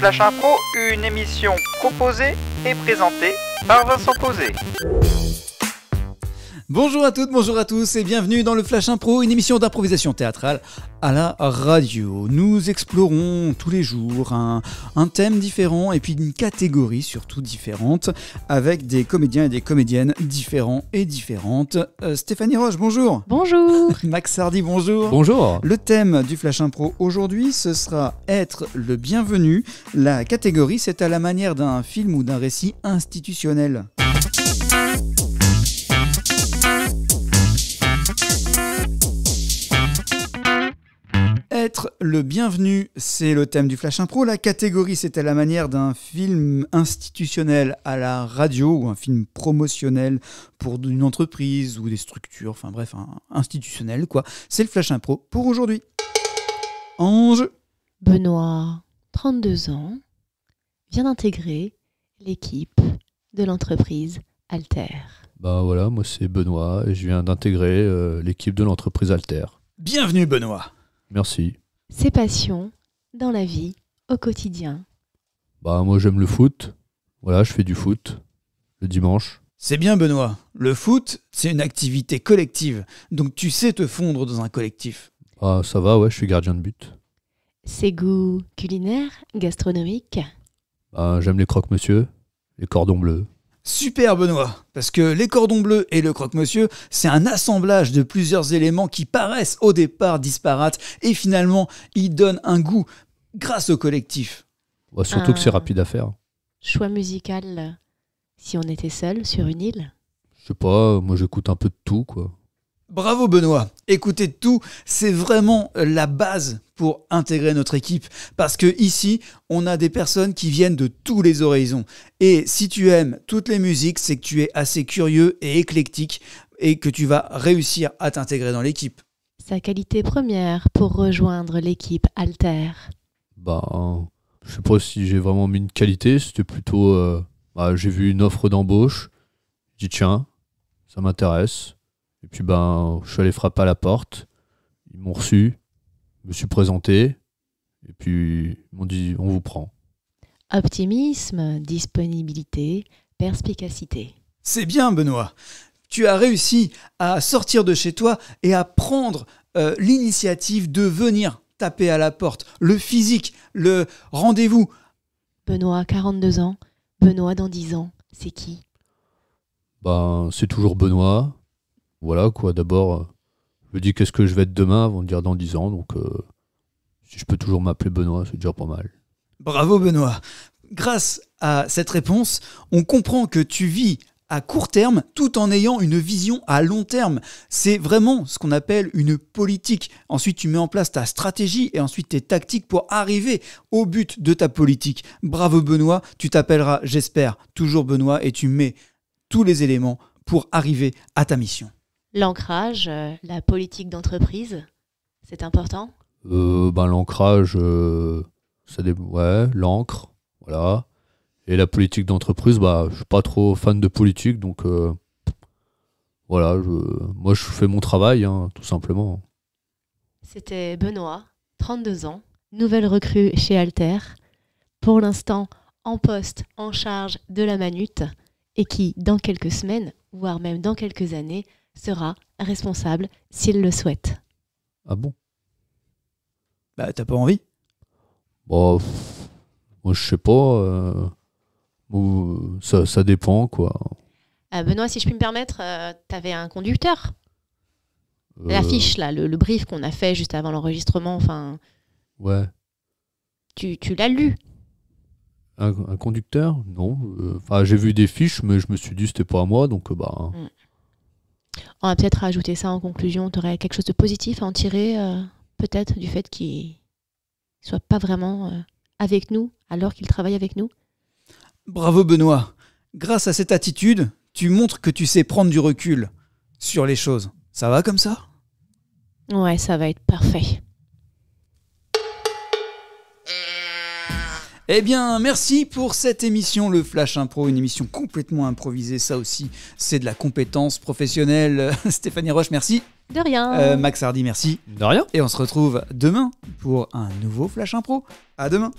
Flash Impro, une émission proposée et présentée par Vincent Posé. Bonjour à toutes, bonjour à tous et bienvenue dans le Flash Impro, une émission d'improvisation théâtrale à la radio. Nous explorons tous les jours un thème différent et puis une catégorie surtout différente avec des comédiens et des comédiennes différents et différentes. Stéphanie Roche, bonjour. Bonjour. Max Hardy, bonjour. Bonjour. Le thème du Flash Impro aujourd'hui, ce sera être le bienvenu. La catégorie, c'est à la manière d'un film ou d'un récit institutionnel. Être le bienvenu, c'est le thème du Flash Impro. La catégorie, c'est à la manière d'un film institutionnel à la radio ou un film promotionnel pour une entreprise ou des structures, enfin bref, institutionnel quoi. C'est le Flash Impro pour aujourd'hui. Ange. Benoît, 32 ans, vient d'intégrer l'équipe de l'entreprise Alter. Bah voilà, moi c'est Benoît et je viens d'intégrer l'équipe de l'entreprise Alter. Bienvenue Benoît. Merci. Ses passions dans la vie, au quotidien. Bah moi j'aime le foot. Voilà, je fais du foot le dimanche. C'est bien Benoît. Le foot, c'est une activité collective. Donc tu sais te fondre dans un collectif. Ah ça va, ouais, je suis gardien de but. Ses goûts culinaires, gastronomiques. Bah j'aime les croque-monsieur, les cordons bleus. Super Benoît, parce que les cordons bleus et le croque-monsieur, c'est un assemblage de plusieurs éléments qui paraissent au départ disparates et finalement ils donnent un goût grâce au collectif. Bah, surtout que c'est rapide à faire. Choix musical, si on était seul sur une île. Je sais pas, moi j'écoute un peu de tout quoi. Bravo Benoît, écouter tout, c'est vraiment la base pour intégrer notre équipe. Parce que ici, on a des personnes qui viennent de tous les horizons. Et si tu aimes toutes les musiques, c'est que tu es assez curieux et éclectique et que tu vas réussir à t'intégrer dans l'équipe. Sa qualité première pour rejoindre l'équipe Alter. Bah je sais pas si j'ai vraiment mis une qualité, c'était plutôt... j'ai vu une offre d'embauche, j'ai dit tiens, ça m'intéresse. Et puis je suis allé frapper à la porte, ils m'ont reçu, je me suis présenté, et puis ils m'ont dit on vous prend. Optimisme, disponibilité, perspicacité. C'est bien Benoît, tu as réussi à sortir de chez toi et à prendre l'initiative de venir taper à la porte, le physique, le rendez-vous. Benoît, 42 ans, Benoît dans 10 ans, c'est qui ? C'est toujours Benoît. Voilà quoi, d'abord, je me dis qu'est-ce que je vais être demain, avant de dire dans 10 ans, donc si je peux toujours m'appeler Benoît, c'est déjà pas mal. Bravo Benoît. Grâce à cette réponse, on comprend que tu vis à court terme tout en ayant une vision à long terme. C'est vraiment ce qu'on appelle une politique. Ensuite, tu mets en place ta stratégie et ensuite tes tactiques pour arriver au but de ta politique. Bravo Benoît, tu t'appelleras, j'espère, toujours Benoît et tu mets tous les éléments pour arriver à ta mission. L'ancrage, la politique d'entreprise, c'est important ? L'ancrage, l'ancre, voilà. Et la politique d'entreprise, je suis pas trop fan de politique, donc moi je fais mon travail, tout simplement. C'était Benoît, 32 ans, nouvelle recrue chez Alter, pour l'instant en poste, en charge de la manute, et qui, dans quelques semaines, voire même dans quelques années, sera responsable s'il le souhaite. Ah bon ? T'as pas envie ? Moi je sais pas, ça dépend quoi. Benoît, si je puis me permettre, t'avais un conducteur. L'affiche là, le brief qu'on a fait juste avant l'enregistrement, enfin... Ouais. Tu l'as lu ? Un conducteur ? Non. J'ai vu des fiches, mais je me suis dit c'était pas à moi, donc On va peut-être rajouter ça en conclusion. Tu aurais quelque chose de positif à en tirer, peut-être, du fait qu'il ne soit pas vraiment avec nous, alors qu'il travaille avec nous ? Bravo Benoît. Grâce à cette attitude, tu montres que tu sais prendre du recul sur les choses. Ça va comme ça ? Ouais, ça va être parfait. Eh bien, merci pour cette émission, le Flash Impro, une émission complètement improvisée, ça aussi, c'est de la compétence professionnelle. Stéphanie Roche, merci. De rien. Max Hardy, merci. De rien. Et on se retrouve demain pour un nouveau Flash Impro. À demain.